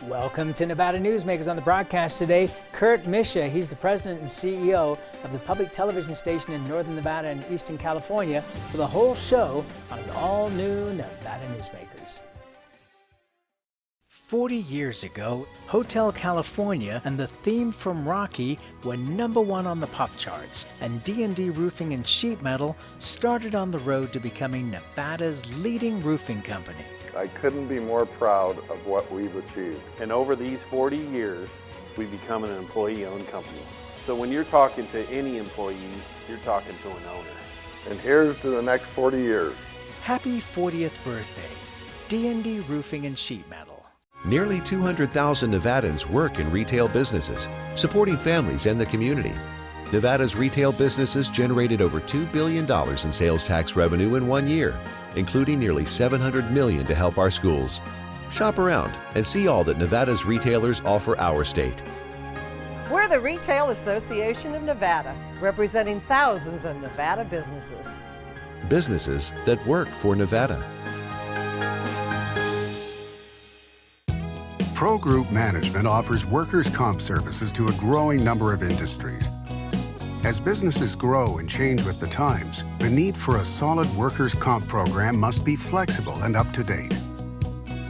Welcome to Nevada Newsmakers. On the broadcast today, Kurt Mische. He's the president and CEO of the public television station in Northern Nevada and Eastern California for the whole show on the all-new Nevada Newsmakers. 40 years ago, Hotel California and the theme from Rocky were #1 on the pop charts, and D&D Roofing and Sheet Metal started on the road to becoming Nevada's leading roofing company. I couldn't be more proud of what we've achieved. And over these 40 years, we've become an employee-owned company. So when you're talking to any employee, you're talking to an owner. And here's to the next 40 years. Happy 40th birthday, D&D Roofing and Sheet Metal. Nearly 200,000 Nevadans work in retail businesses, supporting families and the community. Nevada's retail businesses generated over $2 billion in sales tax revenue in 1 year, including nearly $700 million to help our schools. Shop around and see all that Nevada's retailers offer our state. We're the Retail Association of Nevada, representing thousands of Nevada businesses. Businesses that work for Nevada. Pro Group Management offers workers' comp services to a growing number of industries. As businesses grow and change with the times, the need for a solid workers' comp program must be flexible and up to date.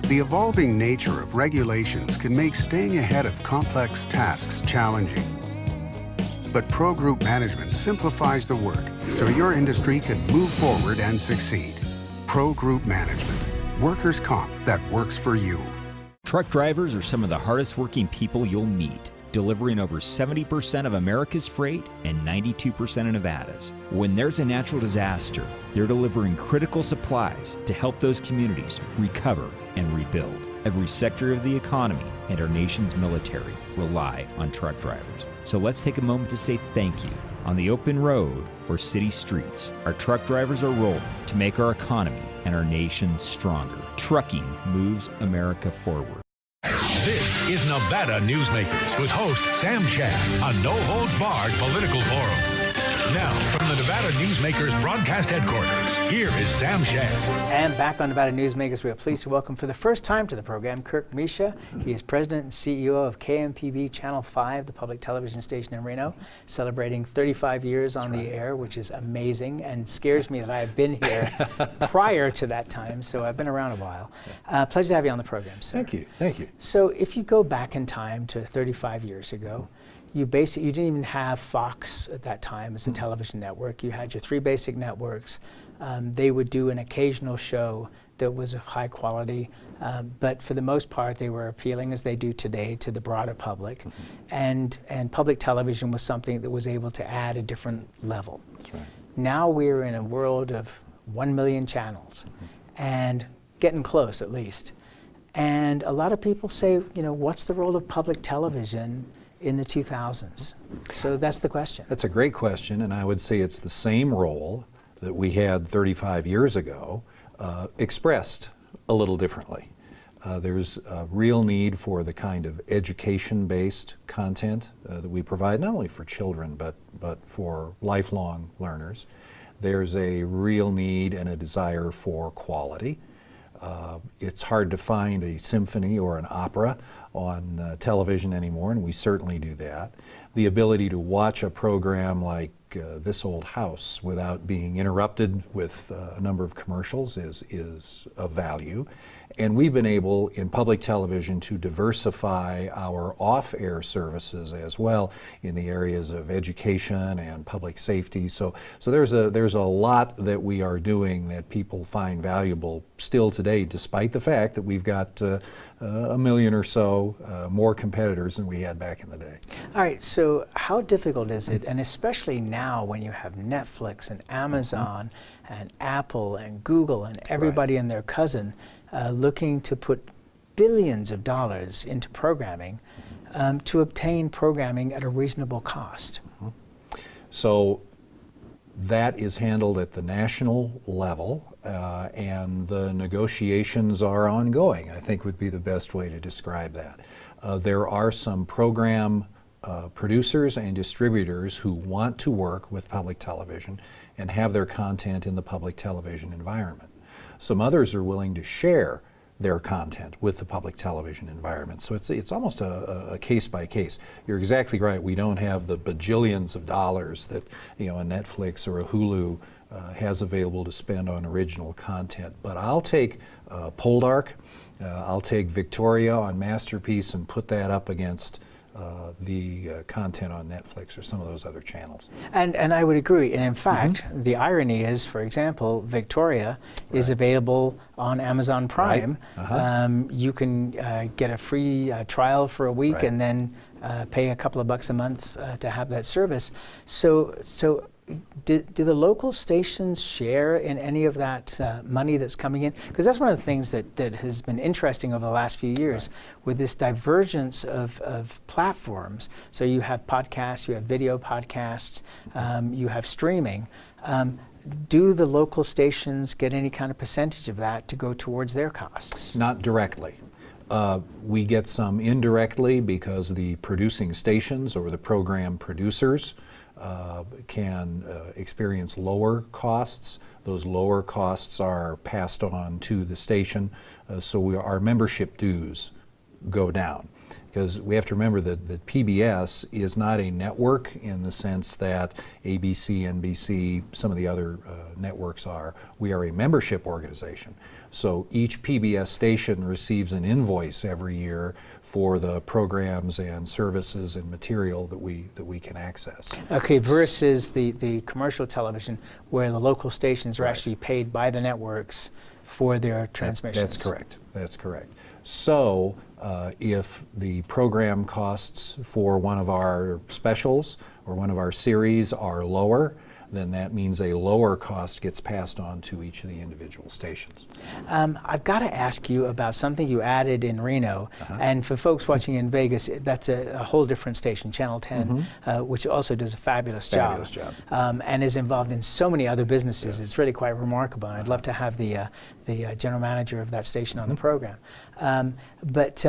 The evolving nature of regulations can make staying ahead of complex tasks challenging. But Pro Group Management simplifies the work so your industry can move forward and succeed. Pro Group Management, workers' comp that works for you. Truck drivers are some of the hardest working people you'll meet, delivering over 70% of America's freight and 92% of Nevada's. When there's a natural disaster, they're delivering critical supplies to help those communities recover and rebuild. Every sector of the economy and our nation's military rely on truck drivers. So let's take a moment to say thank you. On the open road or city streets, our truck drivers are rolling to make our economy and our nation stronger. Trucking moves America forward. This is Nevada Newsmakers with host Sam Shad, a no-holds-barred political forum. Now, from the Nevada Newsmakers broadcast headquarters, here is Sam Shad. And back on Nevada Newsmakers, we are pleased to welcome for the first time to the program Kurt Mische. He is president and CEO of KNPB Channel 5, the public television station in Reno, celebrating 35 years on the air, which is amazing and scares me that I have been here prior to that time, so I've been around a while. Pleasure to have you on the program, sir. Thank you. Thank you. So if you go back in time to 35 years ago, you didn't even have Fox at that time as a television network. You had your 3 basic networks. They would do an occasional show that was of high quality, but for the most part they were appealing, as they do today, to the broader public. And public television was something that was able to add a different level. That's right. Now we're in a world of 1 million channels, and getting close at least. And a lot of people say, you know, what's the role of public television in the 2000s? So that's the question. That's a great question, and I would say it's the same role that we had 35 years ago, expressed a little differently. There's a real need for the kind of education-based content that we provide, not only for children, but for lifelong learners. There's a real need and a desire for quality. It's hard to find a symphony or an opera on television anymore, and we certainly do that. The ability to watch a program like This Old House without being interrupted with a number of commercials is of value. And we've been able in public television to diversify our off-air services as well in the areas of education and public safety. So there's a lot that we are doing that people find valuable still today, despite the fact that we've got a million or so more competitors than we had back in the day. All right, so how difficult is it, and especially now when you have Netflix and Amazon and Apple and Google and everybody and their cousin looking to put billions of dollars into programming to obtain programming at a reasonable cost? So that is handled at the national level, and the negotiations are ongoing, I think would be the best way to describe that. There are some program producers and distributors who want to work with public television and have their content in the public television environment. Some others are willing to share their content with the public television environment. So it's almost a case by case. You're exactly right. We don't have the bajillions of dollars that a Netflix or a Hulu has available to spend on original content. But I'll take Poldark, I'll take Victoria on Masterpiece and put that up against the content on Netflix or some of those other channels. And I would agree. And in fact, the irony is, for example, Victoria is available on Amazon Prime. You can get a free trial for a week and then pay a couple of bucks a month to have that service. So do the local stations share in any of that money that's coming in? Because that's one of the things that has been interesting over the last few years with this divergence of platforms. So you have podcasts, you have video podcasts, you have streaming. Do the local stations get any kind of percentage of that to go towards their costs? Not directly. We get some indirectly because the producing stations or the program producers can experience lower costs. Those lower costs are passed on to the station, so our membership dues go down. Because we have to remember that PBS is not a network in the sense that ABC, NBC, some of the other networks are. We are a membership organization. So each PBS station receives an invoice every year for the programs and services and material that we can access. Okay, versus the commercial television where the local stations are actually paid by the networks for their transmissions. That's correct. That's correct. So if the program costs for one of our specials or one of our series are lower, then that means a lower cost gets passed on to each of the individual stations. I've got to ask you about something you added in Reno, and for folks watching in Vegas, that's a whole different station, Channel 10, which also does a fabulous job. And is involved in so many other businesses. It's really quite remarkable. I'd love to have the general manager of that station on the program. But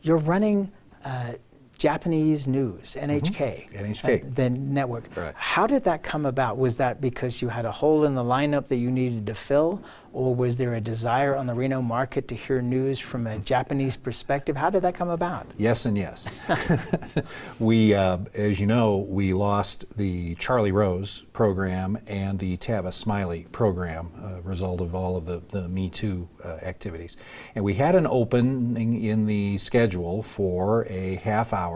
you're running Japanese news, NHK, the network. How did that come about? Was that because you had a hole in the lineup that you needed to fill, or was there a desire on the Reno market to hear news from a Japanese perspective? How did that come about? Yes and yes. We, as you know, we lost the Charlie Rose program and the Tavis Smiley program, result of all of the Me Too activities. And we had an opening in the schedule for a half-hour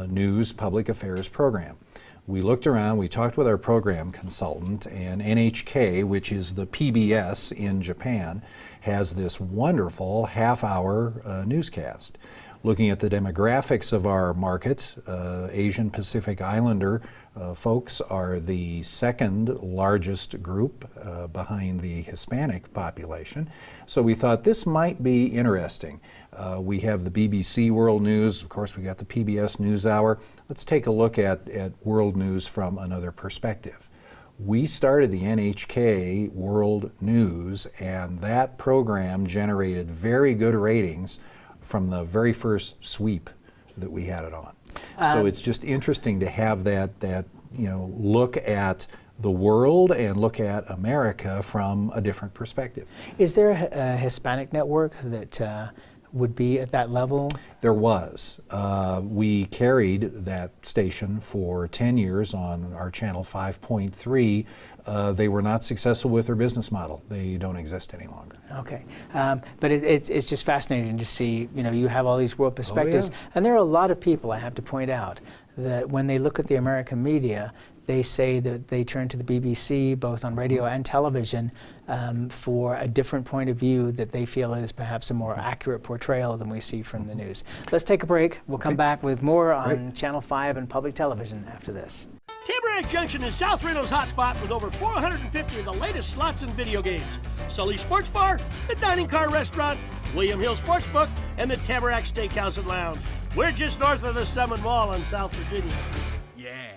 news public affairs program. We looked around, we talked with our program consultant, and NHK, which is the PBS in Japan, has this wonderful half-hour newscast. Looking at the demographics of our market, Asian Pacific Islander folks are the second largest group behind the Hispanic population. So we thought this might be interesting. We have the BBC World News, of course we got the PBS NewsHour. Let's take a look at world news from another perspective. We started the NHK World News, and that program generated very good ratings from the very first sweep that we had it on. So it's just interesting to have that look at the world and look at America from a different perspective. Is there a Hispanic network that would be at that level? There was. We carried that station for 10 years on our channel 5.3. They were not successful with their business model. They don't exist any longer. Okay, but it's just fascinating to see, you have all these world perspectives, and there are a lot of people, I have to point out, that when they look at the American media, they say that they turn to the BBC, both on radio and television, for a different point of view that they feel is perhaps a more accurate portrayal than we see from the news. Let's take a break. We'll come back with more on Channel 5 and public television after this. Tamarack Junction is South Reno's hotspot with over 450 of the latest slots and video games. Sully's Sports Bar, the Dining Car Restaurant, William Hill Sportsbook, and the Tamarack Steakhouse and Lounge. We're just north of the Summit Mall in South Virginia. Yeah.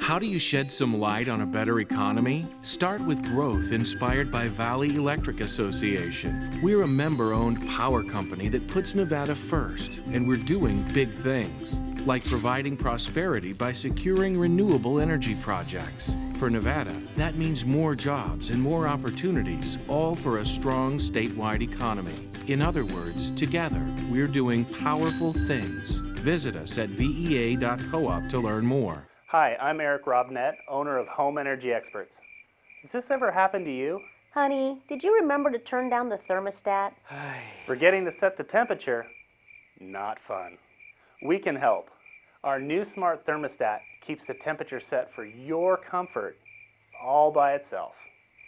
How do you shed some light on a better economy? Start with growth inspired by Valley Electric Association. We're a member-owned power company that puts Nevada first, and we're doing big things, like providing prosperity by securing renewable energy projects. For Nevada, that means more jobs and more opportunities, all for a strong statewide economy. In other words, together, we're doing powerful things. Visit us at vea.coop to learn more. Hi, I'm Eric Robnett, owner of Home Energy Experts. Has this ever happened to you? Honey, did you remember to turn down the thermostat? Forgetting to set the temperature? Not fun. We can help. Our new smart thermostat keeps the temperature set for your comfort all by itself.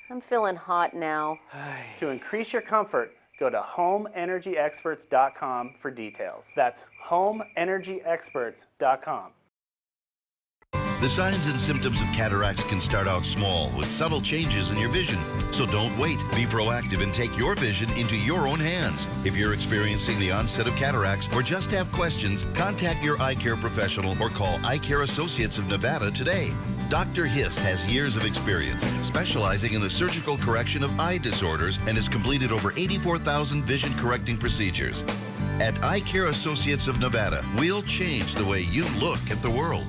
I'm feeling hot now. To increase your comfort, go to homeenergyexperts.com for details. That's homeenergyexperts.com. The signs and symptoms of cataracts can start out small with subtle changes in your vision. So don't wait. Be proactive and take your vision into your own hands. If you're experiencing the onset of cataracts or just have questions, contact your eye care professional or call Eye Care Associates of Nevada today. Dr. Hiss has years of experience specializing in the surgical correction of eye disorders and has completed over 84,000 vision correcting procedures. At Eye Care Associates of Nevada, we'll change the way you look at the world.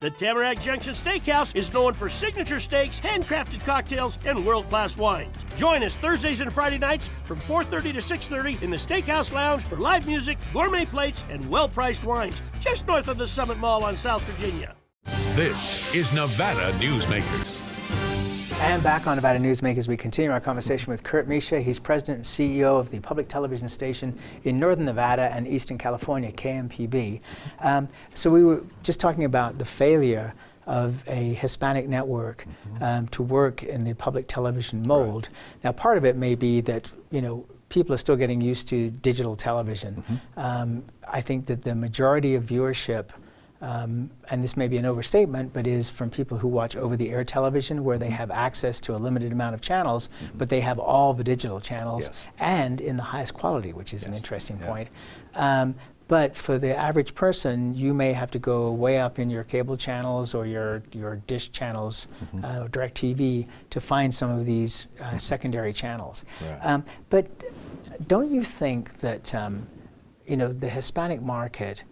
The Tamarack Junction Steakhouse is known for signature steaks, handcrafted cocktails, and world-class wines. Join us Thursdays and Friday nights from 4:30 to 6:30 in the Steakhouse Lounge for live music, gourmet plates, and well-priced wines, just north of the Summit Mall on South Virginia. This is Nevada Newsmakers. And back on Nevada Newsmakers, we continue our conversation with Kurt Mische. He's president and CEO of the public television station in Northern Nevada and Eastern California, KNPB. So we were just talking about the failure of a Hispanic network to work in the public television mold. Right. Now, part of it may be that, you know, people are still getting used to digital television. I think that the majority of viewership, and this may be an overstatement, but is from people who watch over-the-air television, where they have access to a limited amount of channels, but they have all the digital channels and in the highest quality, which is an interesting point. But for the average person, you may have to go way up in your cable channels or your dish channels, DirecTV, to find some of these secondary channels. Right. But don't you think that you know, the Hispanic market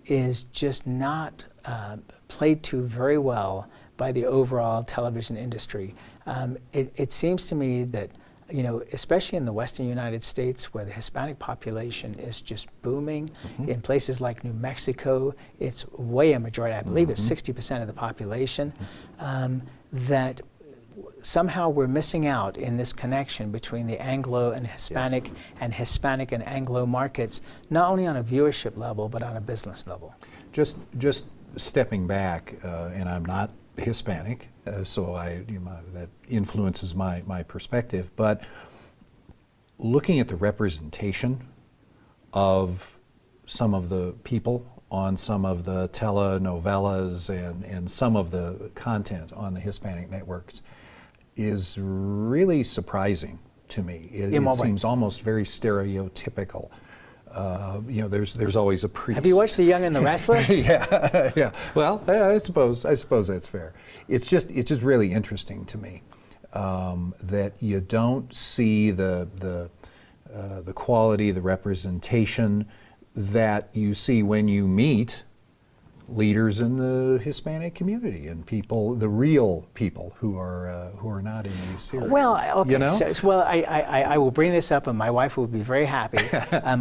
is just not played to very well by the overall television industry? It seems to me that, you know, especially in the western United States, where the Hispanic population is just booming, in places like New Mexico, it's way a majority, I believe it's 60% of the population, that somehow we're missing out in this connection between the Anglo and Hispanic and Hispanic and Anglo markets, not only on a viewership level, but on a business level. Just stepping back, and I'm not Hispanic, so that influences my perspective, but looking at the representation of some of the people on some of the telenovelas and some of the content on the Hispanic networks is really surprising to me. It seems almost very stereotypical. You know, there's always a priest. Have you watched The Young and the Restless? Yeah. Well, I suppose that's fair. It's just really interesting to me that you don't see the quality, the representation that you see when you meet leaders in the Hispanic community and people, the real people who are not in these series. Well, okay. You know? I will bring this up, and my wife will be very happy.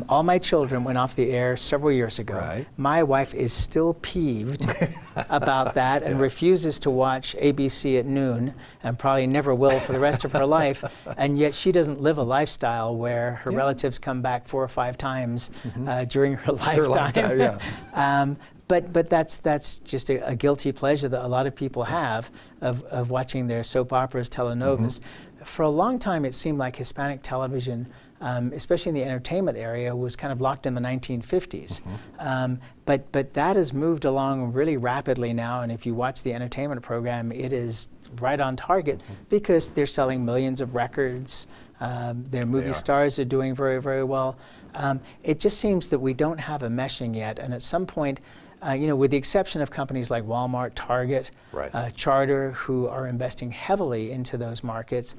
All my children went off the air several years ago. Right. My wife is still peeved about that and refuses to watch ABC at noon, and probably never will for the rest of her life. And yet she doesn't live a lifestyle where her relatives come back 4 or 5 times during her lifetime. But that's just a guilty pleasure that a lot of people have of watching their soap operas, telenovas. For a long time, it seemed like Hispanic television, especially in the entertainment area, was kind of locked in the 1950s. But that has moved along really rapidly now, and if you watch the entertainment program, it is right on target because they're selling millions of records. Their movie stars are doing very, very well. It just seems that we don't have a meshing yet, and at some point, You know, with the exception of companies like Walmart, Target, Charter, who are investing heavily into those markets,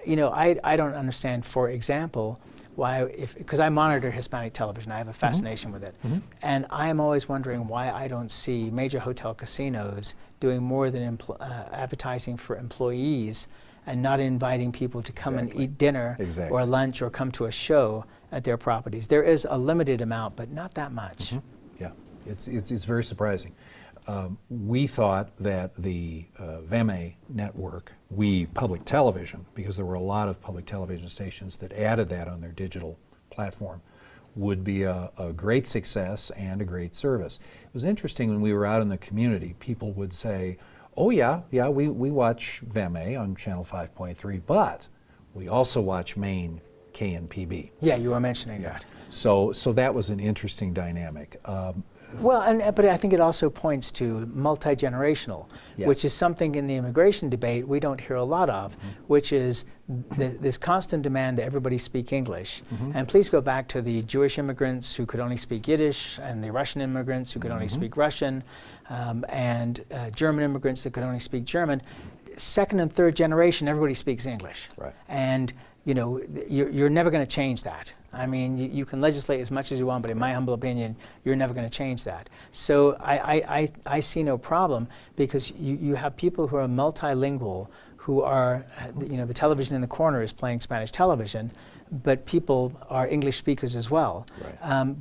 you know, I don't understand, for example, why, because I monitor Hispanic television, I have a fascination with it, and I am always wondering why I don't see major hotel casinos doing more than advertising for employees and not inviting people to come and eat dinner or lunch or come to a show at their properties. There is a limited amount, but not that much. Yeah, it's very surprising. We thought that the VMA network, public television, because there were a lot of public television stations that added that on their digital platform, would be a great success and a great service. It was interesting when we were out in the community, people would say, oh yeah, we watch VMA on channel 5.3, but we also watch Maine KNPB. Yeah, you were mentioning that. So that was an interesting dynamic. Well, but I think it also points to multi-generational, which is something in the immigration debate we don't hear a lot of, which is this constant demand that everybody speak English. And please go back to the Jewish immigrants who could only speak Yiddish, and the Russian immigrants who could only speak Russian, and German immigrants that could only speak German. Second and third generation, everybody speaks English. And you know, you're never going to change that. I mean, you can legislate as much as you want, but in my humble opinion, you're never going to change that. So I see no problem, because you have people who are multilingual, who are, you know, the television in the corner is playing Spanish television, but people are English speakers as well.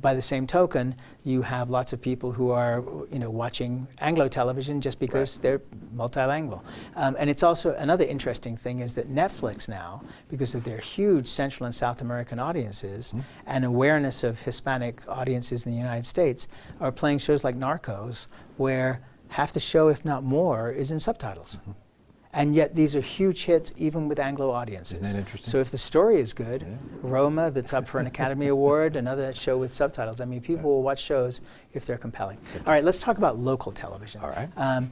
By the same token, you have lots of people who are, you know, watching Anglo television just because they're multilingual. And it's also another interesting thing is that Netflix now, because of their huge Central and South American audiences and awareness of Hispanic audiences in the United States, are playing shows like Narcos, where half the show, if not more, is in subtitles. And yet these are huge hits even with Anglo audiences. Isn't that interesting? So if the story is good, Roma, that's up for an Academy Award, another show with subtitles. I mean, people will watch shows if they're compelling. All right, let's talk about local television. All right.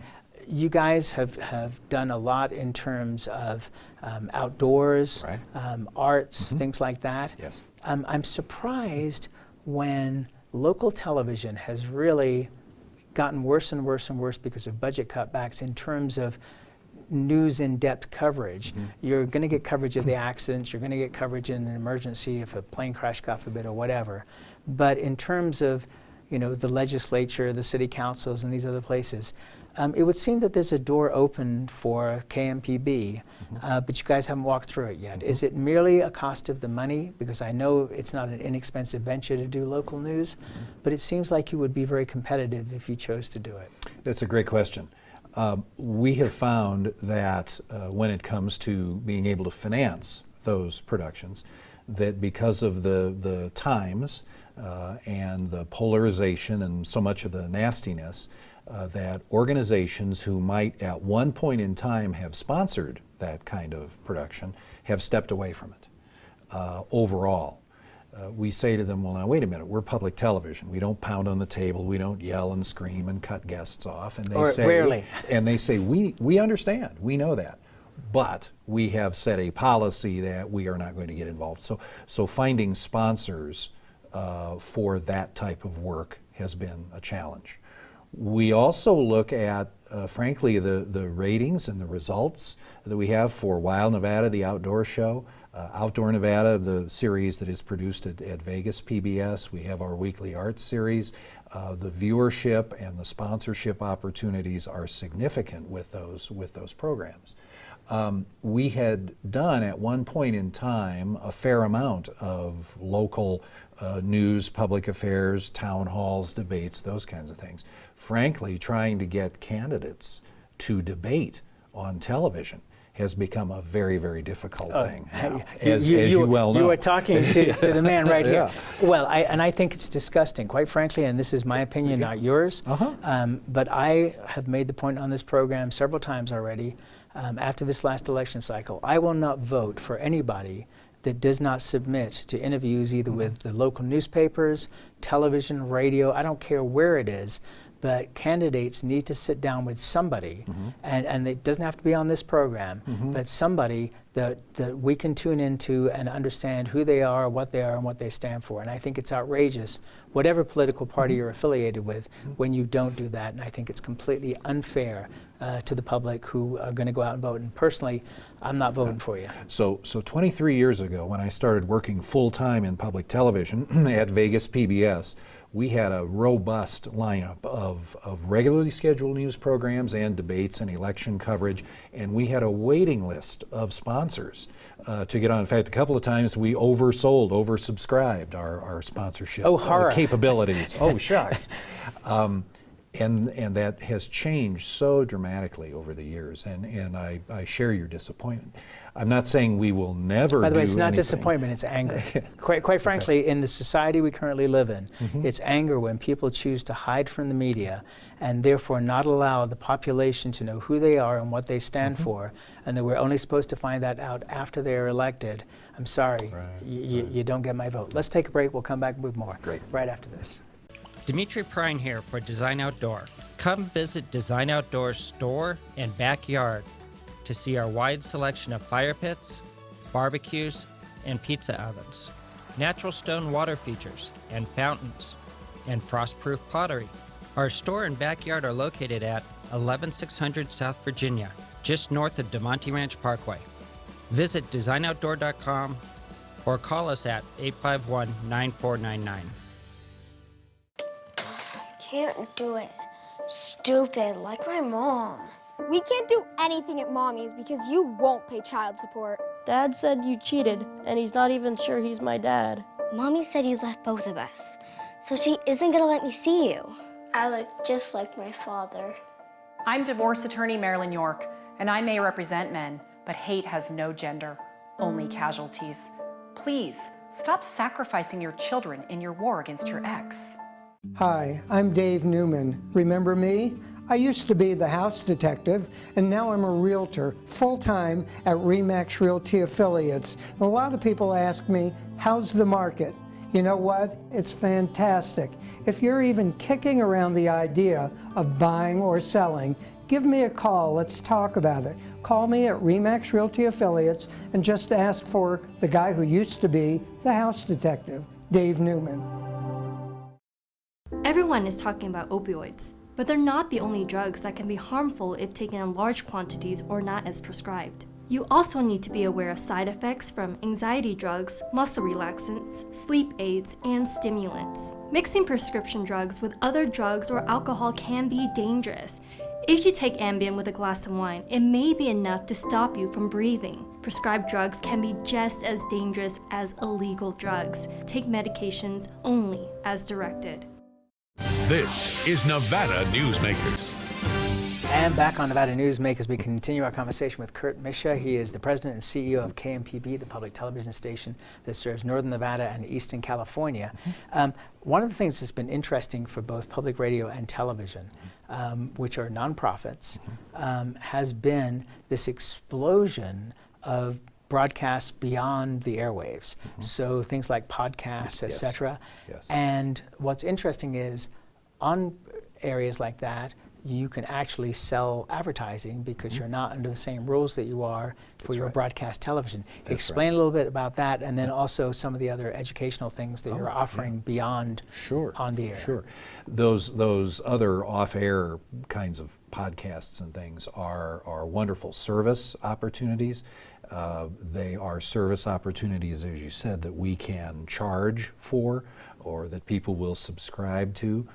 You guys have done a lot in terms of outdoors, arts, things like that. Yes. I'm surprised when local television has really gotten worse and worse and worse because of budget cutbacks in terms of news in-depth coverage. You're going to get coverage of the accidents, you're going to get coverage in an emergency if a plane crash, God forbid, or whatever. But in terms of, you know, the legislature, the city councils, and these other places, it would seem that there's a door open for KNPB, but you guys haven't walked through it yet. Is it merely a cost of the money? Because I know it's not an inexpensive venture to do local news, but it seems like you would be very competitive if you chose to do it. That's a great question. We have found that when it comes to being able to finance those productions, that because of the times and the polarization and so much of the nastiness, that organizations who might at one point in time have sponsored that kind of production have stepped away from it overall. We say to them, well, now wait a minute, we're public television. We don't pound on the table, we don't yell and scream and cut guests off. And they say, rarely. And they say, we understand, we know that, but we have set a policy that we are not going to get involved. So finding sponsors for that type of work has been a challenge. We also look at, frankly, the ratings and the results that we have for Wild Nevada, the outdoor show. Outdoor Nevada, the series that is produced at Vegas PBS. We have our weekly arts series. The viewership and the sponsorship opportunities are significant with those programs. We had done at one point in time a fair amount of local news, public affairs, town halls, debates, those kinds of things. Frankly, trying to get candidates to debate on television has become a very, very difficult thing now, as you well know. You are talking to the man right here. Well, I think it's disgusting, quite frankly, and this is my opinion, not yours. But I have made the point on this program several times already, after this last election cycle, I will not vote for anybody that does not submit to interviews either with the local newspapers, television, radio, I don't care where it is, but candidates need to sit down with somebody, and it doesn't have to be on this program, but somebody that we can tune into and understand who they are, and what they stand for. And I think it's outrageous, whatever political party you're affiliated with, when you don't do that. And I think it's completely unfair to the public who are going to go out and vote. And personally, I'm not voting for you. So 23 years ago, when I started working full-time in public television at Vegas PBS, we had a robust lineup of regularly scheduled news programs and debates and election coverage, and we had a waiting list of sponsors to get on. In fact, a couple of times we oversubscribed our sponsorship capabilities. Oh, shucks. And that has changed so dramatically over the years, and I share your disappointment. I'm not saying we will never do By the way, it's not anything. disappointment, it's anger. Quite frankly, in the society we currently live in, it's anger when people choose to hide from the media and therefore not allow the population to know who they are and what they stand for, and that we're only supposed to find that out after they're elected. I'm sorry, you don't get my vote. Let's take a break. We'll come back with more right after this. Dimitri Prine here for Design Outdoor. Come visit Design Outdoor's store and backyard to see our wide selection of fire pits, barbecues, and pizza ovens, natural stone water features and fountains, and frost-proof pottery. Our store and backyard are located at 11600 South Virginia, just north of DeMonte Ranch Parkway. Visit designoutdoor.com or call us at 851-9499. Can't do it. Stupid, like my mom. We can't do anything at Mommy's because you won't pay child support. Dad said you cheated, and he's not even sure he's my dad. Mommy said you left both of us, so she isn't gonna let me see you. I look just like my father. I'm divorce attorney Marilyn York, and I may represent men, but hate has no gender, only casualties. Please, stop sacrificing your children in your war against your ex. Hi, I'm Dave Newman. Remember me? I used to be the house detective, and now I'm a realtor, full-time at RE/MAX Realty Affiliates. A lot of people ask me, how's the market? You know what? It's fantastic. If you're even kicking around the idea of buying or selling, give me a call. Let's talk about it. Call me at RE/MAX Realty Affiliates and just ask for the guy who used to be the house detective, Dave Newman. Everyone is talking about opioids, but they're not the only drugs that can be harmful if taken in large quantities or not as prescribed. You also need to be aware of side effects from anxiety drugs, muscle relaxants, sleep aids, and stimulants. Mixing prescription drugs with other drugs or alcohol can be dangerous. If you take Ambien with a glass of wine, it may be enough to stop you from breathing. Prescribed drugs can be just as dangerous as illegal drugs. Take medications only as directed. This is Nevada Newsmakers. And back on Nevada Newsmakers, we continue our conversation with Kurt Mische. He is the president and CEO of KNPB, the public television station that serves Northern Nevada and Eastern California. One of the things that's been interesting for both public radio and television, which are nonprofits, has been this explosion of broadcasts beyond the airwaves. So things like podcasts, etc. And what's interesting is on areas like that, you can actually sell advertising because you're not under the same rules that you are for your broadcast television. Explain a little bit about that, and then also some of the other educational things that you're offering beyond on the air. Sure. Those other off-air kinds of podcasts and things are wonderful service opportunities. They are service opportunities, as you said, that we can charge for or that people will subscribe to,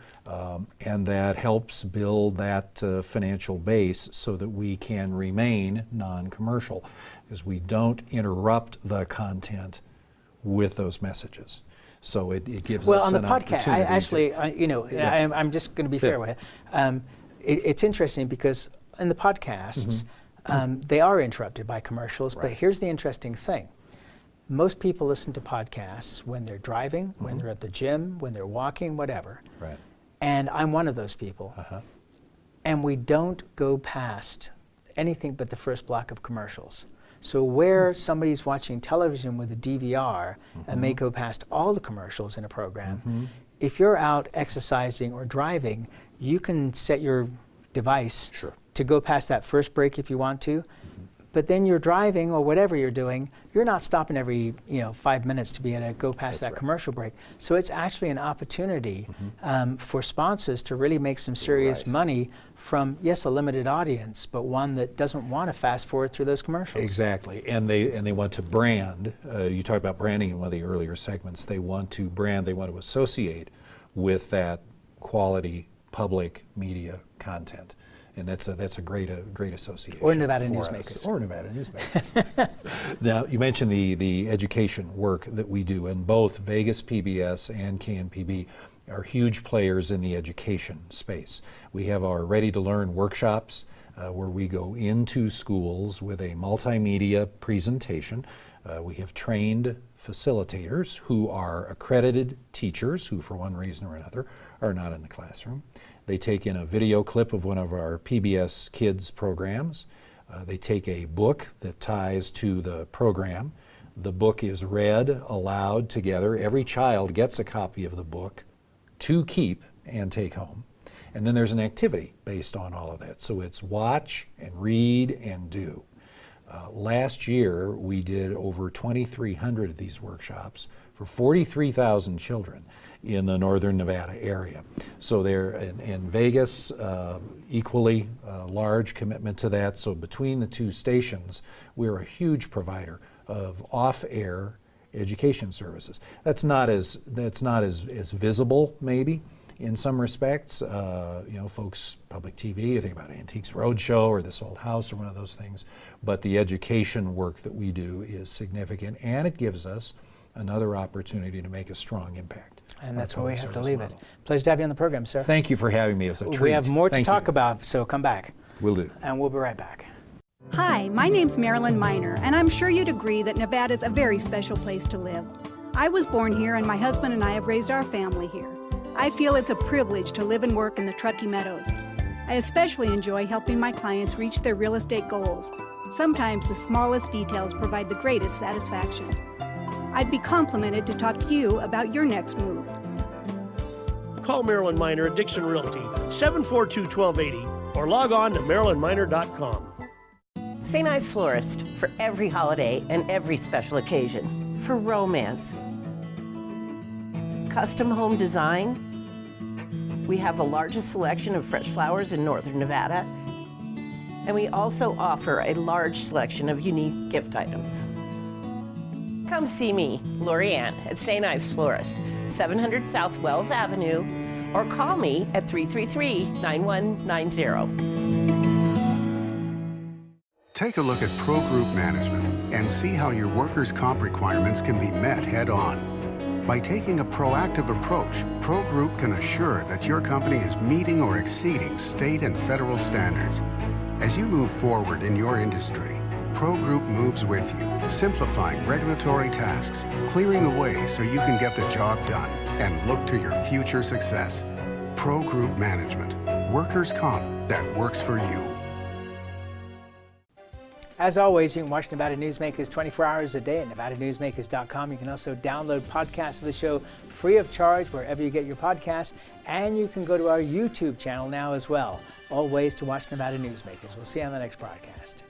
and that helps build that financial base so that we can remain non-commercial, because we don't interrupt the content with those messages. So it gives us on an the podcast, opportunity. I actually, I'm just going to be fair with it. It's interesting because in the podcasts, they are interrupted by commercials, but here's the interesting thing. Most people listen to podcasts when they're driving, when they're at the gym, when they're walking, whatever. And I'm one of those people. And we don't go past anything but the first block of commercials. So where somebody's watching television with a DVR and may go past all the commercials in a program, if you're out exercising or driving, you can set your device to go past that first break if you want to. But then you're driving or whatever you're doing, you're not stopping every 5 minutes to be able to go past that commercial break. So it's actually an opportunity for sponsors to really make some serious money from, yes, a limited audience, but one that doesn't want to fast forward through those commercials. Exactly, and they want to brand. You talked about branding in one of the earlier segments. They want to brand, they want to associate with that quality public media content. And that's a great association. Or Nevada Newsmakers. Or Nevada Newsmakers. Now, you mentioned the education work that we do, and both Vegas PBS and KNPB are huge players in the education space. We have our Ready to Learn workshops where we go into schools with a multimedia presentation. We have trained facilitators who are accredited teachers who, for one reason or another, are not in the classroom. They take in a video clip of one of our PBS Kids programs. They take a book that ties to the program. The book is read aloud together. Every child gets a copy of the book to keep and take home. And then there's an activity based on all of that. So it's watch and read and do. Last year, we did over 2,300 of these workshops for 43,000 children in the northern Nevada area. So they're in Vegas, equally large commitment to that. So between the two stations, we're a huge provider of off-air education services. That's not as visible, maybe, in some respects. Folks, public TV, you think about Antiques Roadshow or This Old House or one of those things. But the education work that we do is significant, and it gives us another opportunity to make a strong impact. And that's where we have to leave it. Pleasure to have you on the program, sir. Thank you for having me. It's a treat. We have more to talk about, so come back. Will do. And we'll be right back. Hi, my name's Marilyn Miner, and I'm sure you'd agree that Nevada's a very special place to live. I was born here, and my husband and I have raised our family here. I feel it's a privilege to live and work in the Truckee Meadows. I especially enjoy helping my clients reach their real estate goals. Sometimes the smallest details provide the greatest satisfaction. I'd be complimented to talk to you about your next move. Call Marilyn Miner at Dixon Realty, 742-1280, or log on to marilynminer.com. St. Ives Florist, for every holiday and every special occasion, for romance. Custom home design. We have the largest selection of fresh flowers in northern Nevada, and we also offer a large selection of unique gift items. Come see me, Lori Ann, at St. Ives Florist, 700 South Wells Avenue, or call me at 333-9190. Take a look at Pro Group Management and see how your workers' comp requirements can be met head-on. By taking a proactive approach, Pro Group can assure that your company is meeting or exceeding state and federal standards. As you move forward in your industry, Pro Group moves with you, simplifying regulatory tasks, clearing the way so you can get the job done and look to your future success. Pro Group Management, workers' comp that works for you. As always, you can watch Nevada Newsmakers 24 hours a day at nevadanewsmakers.com. You can also download podcasts of the show free of charge wherever you get your podcasts, and you can go to our YouTube channel now as well. All ways to watch Nevada Newsmakers. We'll see you on the next broadcast.